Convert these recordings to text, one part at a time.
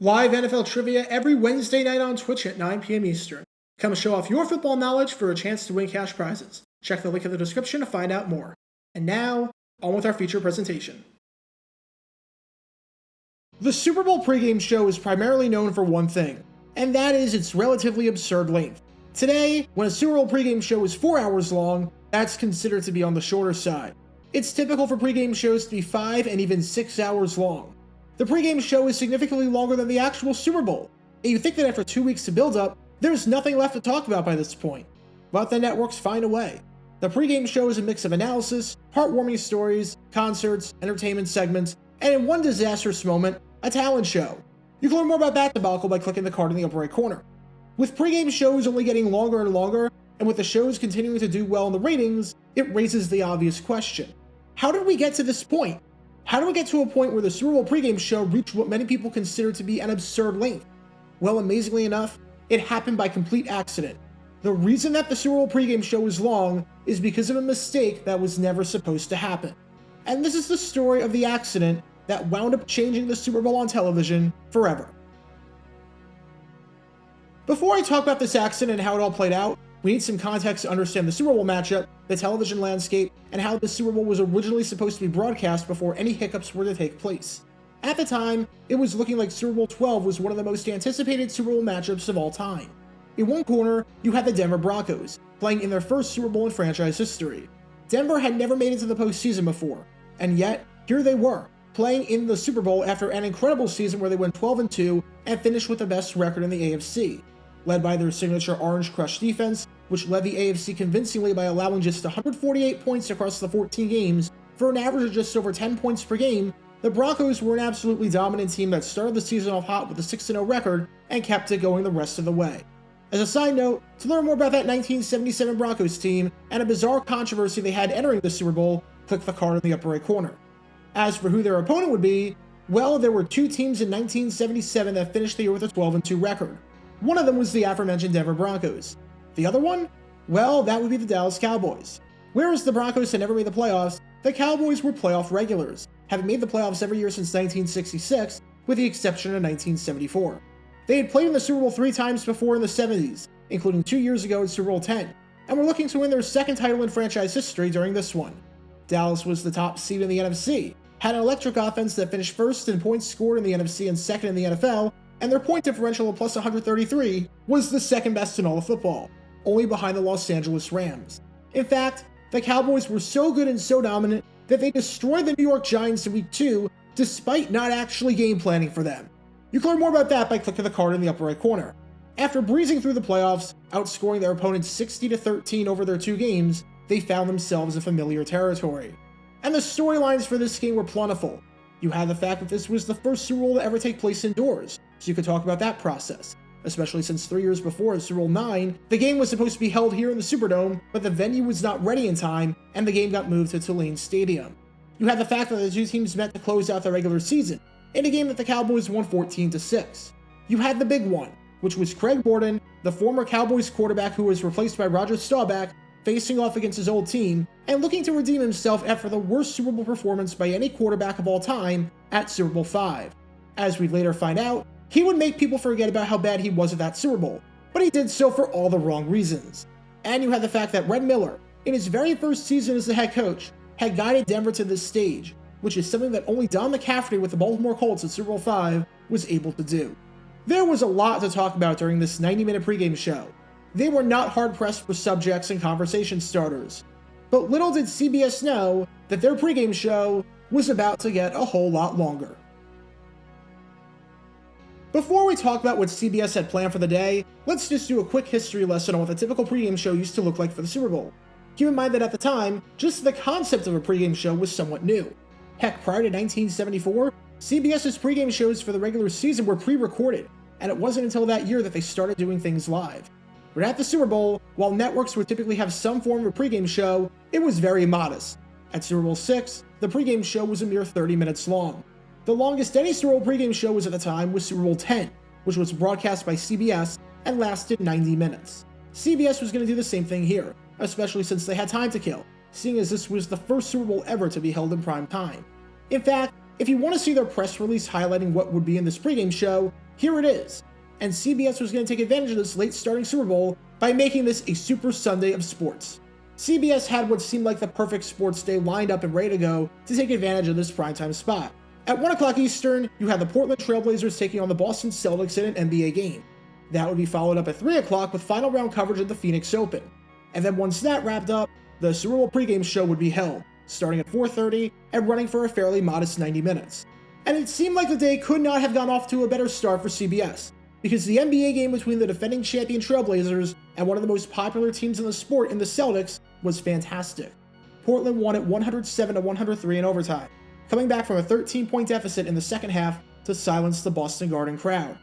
Live NFL trivia every Wednesday night on Twitch at 9 p.m. Eastern. Come show off your football knowledge for a chance to win cash prizes. Check the link in the description to find out more. And now, on with our feature presentation. The Super Bowl pregame show is primarily known for one thing, and that is its relatively absurd length. Today, when a Super Bowl pregame show is 4 hours long, that's considered to be on the shorter side. It's typical for pregame shows to be 5 and even 6 hours long. The pregame show is significantly longer than the actual Super Bowl, and you think that after 2 weeks to build up, there's nothing left to talk about by this point. But the networks find a way. The pregame show is a mix of analysis, heartwarming stories, concerts, entertainment segments, and in one disastrous moment, a talent show. You can learn more about that debacle by clicking the card in the upper right corner. With pregame shows only getting longer and longer, and with the shows continuing to do well in the ratings, it raises the obvious question. How did we get to this point? How do we get to a point where the Super Bowl pregame show reached what many people consider to be an absurd length? Well, amazingly enough, it happened by complete accident. The reason that the Super Bowl pregame show is long is because of a mistake that was never supposed to happen. And this is the story of the accident that wound up changing the Super Bowl on television forever. Before I talk about this accident and how it all played out, we need some context to understand the Super Bowl matchup, the television landscape, and how the Super Bowl was originally supposed to be broadcast before any hiccups were to take place. At the time, it was looking like Super Bowl XII was one of the most anticipated Super Bowl matchups of all time. In one corner, you had the Denver Broncos, playing in their first Super Bowl in franchise history. Denver had never made it to the postseason before, and yet, here they were, playing in the Super Bowl after an incredible season where they went 12-2 and finished with the best record in the AFC. Led by their signature Orange Crush defense, which led the AFC convincingly by allowing just 148 points across the 14 games for an average of just over 10 points per game, the Broncos were an absolutely dominant team that started the season off hot with a 6-0 record and kept it going the rest of the way. As a side note, to learn more about that 1977 Broncos team and a bizarre controversy they had entering the Super Bowl, click the card in the upper right corner. As for who their opponent would be, well, there were two teams in 1977 that finished the year with a 12-2 record. One of them was the aforementioned Denver Broncos. The other one? Well, that would be the Dallas Cowboys. Whereas the Broncos had never made the playoffs, the Cowboys were playoff regulars, having made the playoffs every year since 1966, with the exception of 1974. They had played in the Super Bowl 3 times before in the 70s, including 2 years ago in Super Bowl X, and were looking to win their second title in franchise history during this one. Dallas was the top seed in the NFC, had an electric offense that finished first in points scored in the NFC and second in the NFL, and their point differential of plus 133 was the second best in all of football, only behind the Los Angeles Rams. In fact, the Cowboys were so good and so dominant that they destroyed the New York Giants in Week 2 despite not actually game planning for them. You can learn more about that by clicking the card in the upper right corner. After breezing through the playoffs, outscoring their opponents 60-13 over their 2 games, they found themselves in familiar territory. And the storylines for this game were plentiful. You had the fact that this was the first Super Bowl to ever take place indoors, so you could talk about that process, especially since 3 years before in Super Bowl IX, the game was supposed to be held here in the Superdome, but the venue was not ready in time, and the game got moved to Tulane Stadium. You had the fact that the two teams met to close out the regular season, in a game that the Cowboys won 14-6. You had the big one, which was Craig Borden, the former Cowboys quarterback who was replaced by Roger Staubach, facing off against his old team, and looking to redeem himself after the worst Super Bowl performance by any quarterback of all time at Super Bowl V. As we'd later find out, he would make people forget about how bad he was at that Super Bowl, but he did so for all the wrong reasons. And you had the fact that Red Miller, in his very first season as the head coach, had guided Denver to this stage, which is something that only Don McCaffrey with the Baltimore Colts at Super Bowl V was able to do. There was a lot to talk about during this 90-minute pregame show. They were not hard-pressed for subjects and conversation starters. But little did CBS know that their pregame show was about to get a whole lot longer. Before we talk about what CBS had planned for the day, let's just do a quick history lesson on what the typical pregame show used to look like for the Super Bowl. Keep in mind that at the time, just the concept of a pregame show was somewhat new. Heck, prior to 1974, CBS's pregame shows for the regular season were pre-recorded, and it wasn't until that year that they started doing things live. But at the Super Bowl, while networks would typically have some form of a pregame show, it was very modest. At Super Bowl VI, the pregame show was a mere 30 minutes long. The longest any Super Bowl pregame show was at the time was Super Bowl X, which was broadcast by CBS and lasted 90 minutes. CBS was going to do the same thing here, especially since they had time to kill, seeing as this was the first Super Bowl ever to be held in prime time. In fact, if you want to see their press release highlighting what would be in this pregame show, Here it is. And CBS was going to take advantage of this late starting Super Bowl by making this a Super Sunday of sports. CBS had what seemed like the perfect sports day lined up and ready to go to take advantage of this primetime spot. At 1 o'clock Eastern, you had the Portland Trailblazers taking on the Boston Celtics in an NBA game. That would be followed up at 3 o'clock with final round coverage of the Phoenix Open. And then once that wrapped up, the Super Bowl pregame show would be held, starting at 4:30 and running for a fairly modest 90 minutes. And it seemed like the day could not have gone off to a better start for CBS, because the NBA game between the defending champion Trailblazers and one of the most popular teams in the sport in the Celtics was fantastic. Portland won it 107-103 in overtime, coming back from a 13-point deficit in the second half to silence the Boston Garden crowd.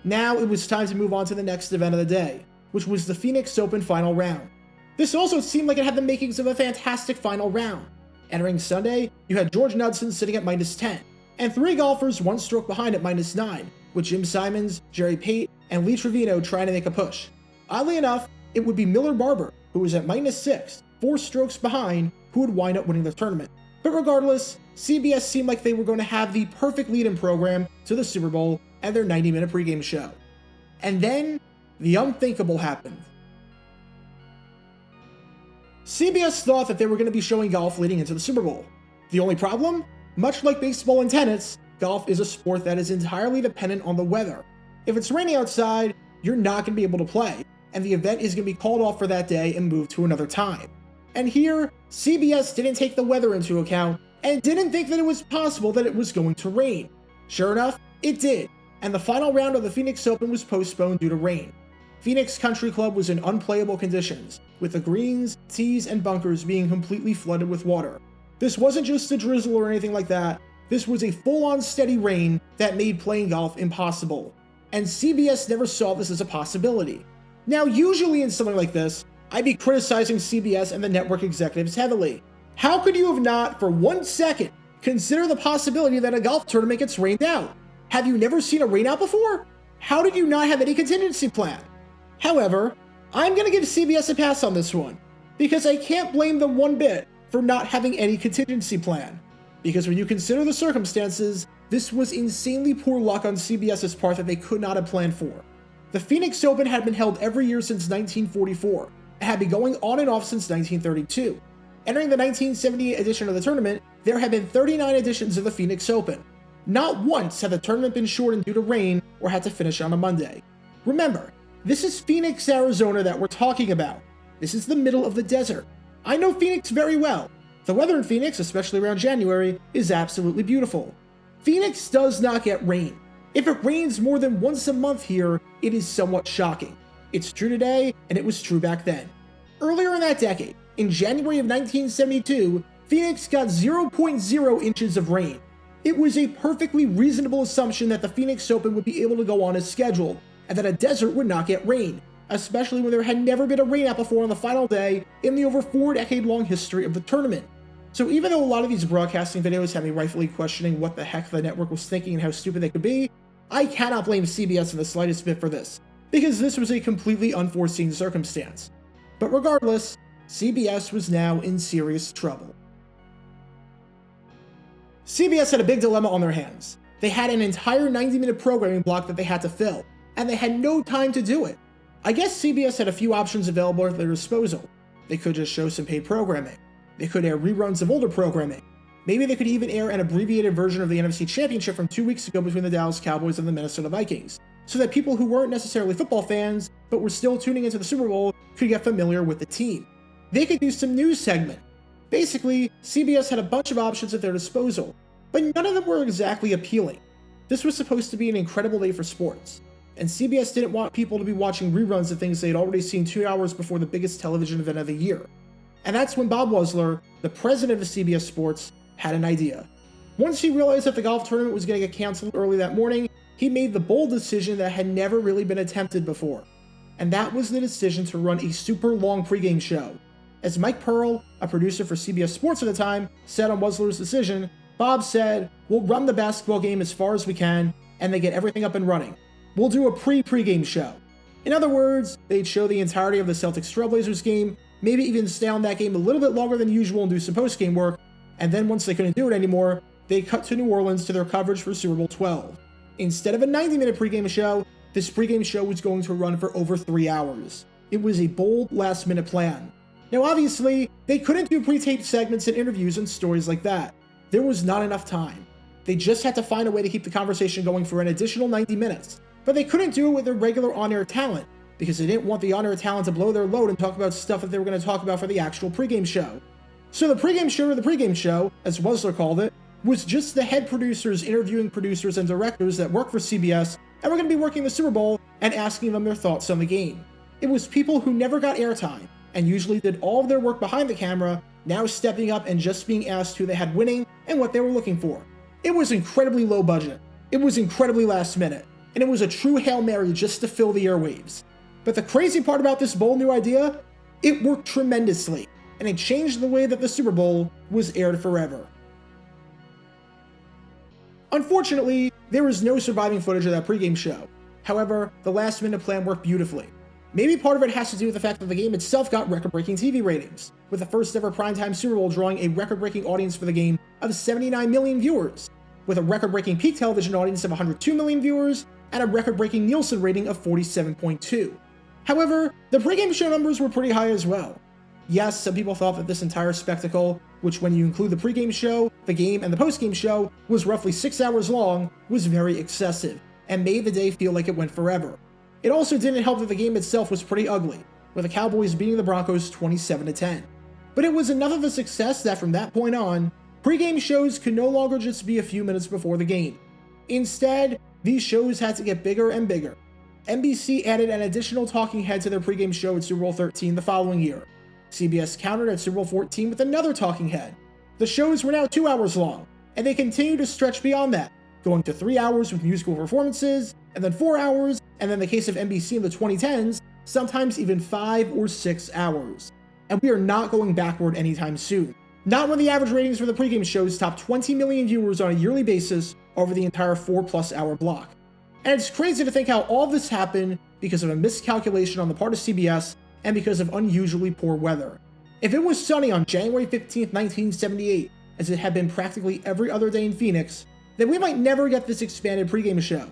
Now it was time to move on to the next event of the day, which was the Phoenix Open final round. This also seemed like it had the makings of a fantastic final round. Entering Sunday, you had George Knudson sitting at -10, and 3 golfers 1 stroke behind at -9, with Jim Simons, Jerry Pate, and Lee Trevino trying to make a push. Oddly enough, it would be Miller Barber, who was at -6, 4 strokes behind, who would wind up winning the tournament. But regardless, CBS seemed like they were going to have the perfect lead-in program to the Super Bowl and their 90-minute pregame show. And then, the unthinkable happened. CBS thought that they were going to be showing golf leading into the Super Bowl. The only problem? Much like baseball and tennis, golf is a sport that is entirely dependent on the weather. If it's raining outside, you're not going to be able to play, and the event is going to be called off for that day and moved to another time. And here, CBS didn't take the weather into account and didn't think that it was possible that it was going to rain. Sure enough, it did, and the final round of the Phoenix Open was postponed due to rain. Phoenix Country Club was in unplayable conditions, with the greens, tees, and bunkers being completely flooded with water. This wasn't just a drizzle or anything like that, this was a full-on steady rain that made playing golf impossible. And CBS never saw this as a possibility. Now, usually in something like this, I'd be criticizing CBS and the network executives heavily. How could you have not, for 1 second, considered the possibility that a golf tournament gets rained out? Have you never seen a rainout before? How did you not have any contingency plan? However, I'm going to give CBS a pass on this one, because I can't blame them one bit for not having any contingency plan. Because when you consider the circumstances, this was insanely poor luck on CBS's part that they could not have planned for. The Phoenix Open had been held every year since 1944, and had been going on and off since 1932. Entering the 1978 edition of the tournament, there had been 39 editions of the Phoenix Open. Not once had the tournament been shortened due to rain or had to finish on a Monday. Remember, this is Phoenix, Arizona that we're talking about. This is the middle of the desert. I know Phoenix very well. The weather in Phoenix, especially around January, is absolutely beautiful. Phoenix does not get rain. If it rains more than once a month here, it is somewhat shocking. It's true today, and it was true back then. Earlier in that decade, in January of 1972, Phoenix got 0.0 inches of rain. It was a perfectly reasonable assumption that the Phoenix Open would be able to go on as scheduled, and that a desert would not get rain, especially when there had never been a rainout before on the final day in the over 4-decade-long history of the tournament. So even though a lot of these broadcasting videos have me rightfully questioning what the heck the network was thinking and how stupid they could be, I cannot blame CBS in the slightest bit for this, because this was a completely unforeseen circumstance. But regardless, CBS was now in serious trouble. CBS had a big dilemma on their hands. They had an entire 90-minute programming block that they had to fill, and they had no time to do it. I guess CBS had a few options available at their disposal. They could just show some paid programming. They could air reruns of older programming. Maybe they could even air an abbreviated version of the NFC Championship from 2 weeks ago between the Dallas Cowboys and the Minnesota Vikings, so that people who weren't necessarily football fans, but were still tuning into the Super Bowl, could get familiar with the team. They could do some news segment. Basically, CBS had a bunch of options at their disposal, but none of them were exactly appealing. This was supposed to be an incredible day for sports, and CBS didn't want people to be watching reruns of things they had already seen 2 hours before the biggest television event of the year. And that's when Bob Wuzler, the president of CBS Sports, had an idea. Once he realized that the golf tournament was going to get canceled early that morning, he made the bold decision that had never really been attempted before. And that was the decision to run a super long pregame show. As Mike Pearl, a producer for CBS Sports at the time, said on Wuzler's decision, Bob said, "We'll run the basketball game as far as we can, and they get everything up and running. We'll do a pregame show." In other words, they'd show the entirety of the Celtics Trailblazers game, maybe even stay on that game a little bit longer than usual and do some post-game work, and then once they couldn't do it anymore, they cut to New Orleans to their coverage for Super Bowl XII. Instead of a 90-minute pregame show, this pregame show was going to run for over 3 hours. It was a bold last-minute plan. Now obviously, they couldn't do pre-taped segments and interviews and stories like that. There was not enough time. They just had to find a way to keep the conversation going for an additional 90 minutes. But they couldn't do it with their regular on-air talent, because they didn't want the on-air talent to blow their load and talk about stuff that they were going to talk about for the actual pregame show. So the pregame show, or the pregame show, as Wessler called it, was just the head producers interviewing producers and directors that work for CBS and were going to be working the Super Bowl and asking them their thoughts on the game. It was people who never got airtime and usually did all of their work behind the camera, now stepping up and just being asked who they had winning and what they were looking for. It was incredibly low budget, it was incredibly last minute, and it was a true Hail Mary just to fill the airwaves. But the crazy part about this bold new idea, it worked tremendously, and it changed the way that the Super Bowl was aired forever. Unfortunately, there is no surviving footage of that pregame show. However, the last-minute plan worked beautifully. Maybe part of it has to do with the fact that the game itself got record-breaking TV ratings, with the first ever primetime Super Bowl drawing a record-breaking audience for the game of 79 million viewers, with a record-breaking peak television audience of 102 million viewers, and a record-breaking Nielsen rating of 47.2. However, the pregame show numbers were pretty high as well. Yes, some people thought that this entire spectacle, which when you include the pregame show, the game, and the postgame show, was roughly 6 hours long, was very excessive, and made the day feel like it went forever. It also didn't help that the game itself was pretty ugly, with the Cowboys beating the Broncos 27-10. But it was enough of a success that from that point on, pregame shows could no longer just be a few minutes before the game. Instead, these shows had to get bigger and bigger. NBC added an additional talking head to their pregame show at Super Bowl XIII the following year. CBS countered at Super Bowl XIV with another talking head. The shows were now 2 hours long, and they continued to stretch beyond that, going to 3 hours with musical performances, and then 4 hours, and in the case of NBC in the 2010s, sometimes even 5 or 6 hours. And we are not going backward anytime soon. Not when the average ratings for the pregame shows top 20 million viewers on a yearly basis over the entire 4+ hour block. And it's crazy to think how all this happened because of a miscalculation on the part of CBS and because of unusually poor weather. If it was sunny on January 15, 1978, as it had been practically every other day in Phoenix, then we might never get this expanded pregame show.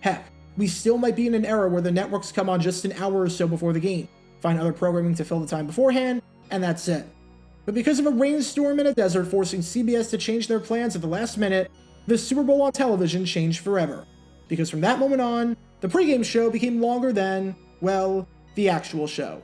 Heck, we still might be in an era where the networks come on just an hour or so before the game, find other programming to fill the time beforehand, and that's it. But because of a rainstorm in a desert forcing CBS to change their plans at the last minute, the Super Bowl on television changed forever. Because from that moment on, the pregame show became longer than, well, the actual show.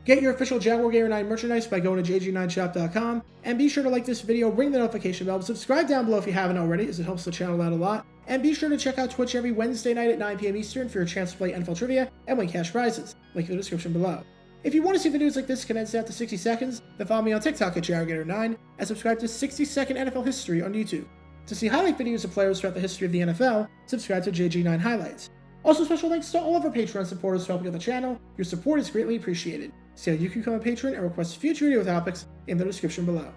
Get your official Jaguar Gator 9 merchandise by going to jg9shop.com, and be sure to like this video, ring the notification bell, subscribe down below if you haven't already, as it helps the channel out a lot, and be sure to check out Twitch every Wednesday night at 9 p.m. Eastern for your chance to play NFL Trivia and win cash prizes, link in the description below. If you want to see videos like this condensed out to 60 seconds, then follow me on TikTok at JaguarGator9, and subscribe to 60-Second NFL History on YouTube. To see highlight videos of players throughout the history of the NFL, subscribe to JG9 Highlights. Also, special thanks to all of our Patreon supporters for helping out the channel. Your support is greatly appreciated. See how you can become a patron and request future video topics in the description below.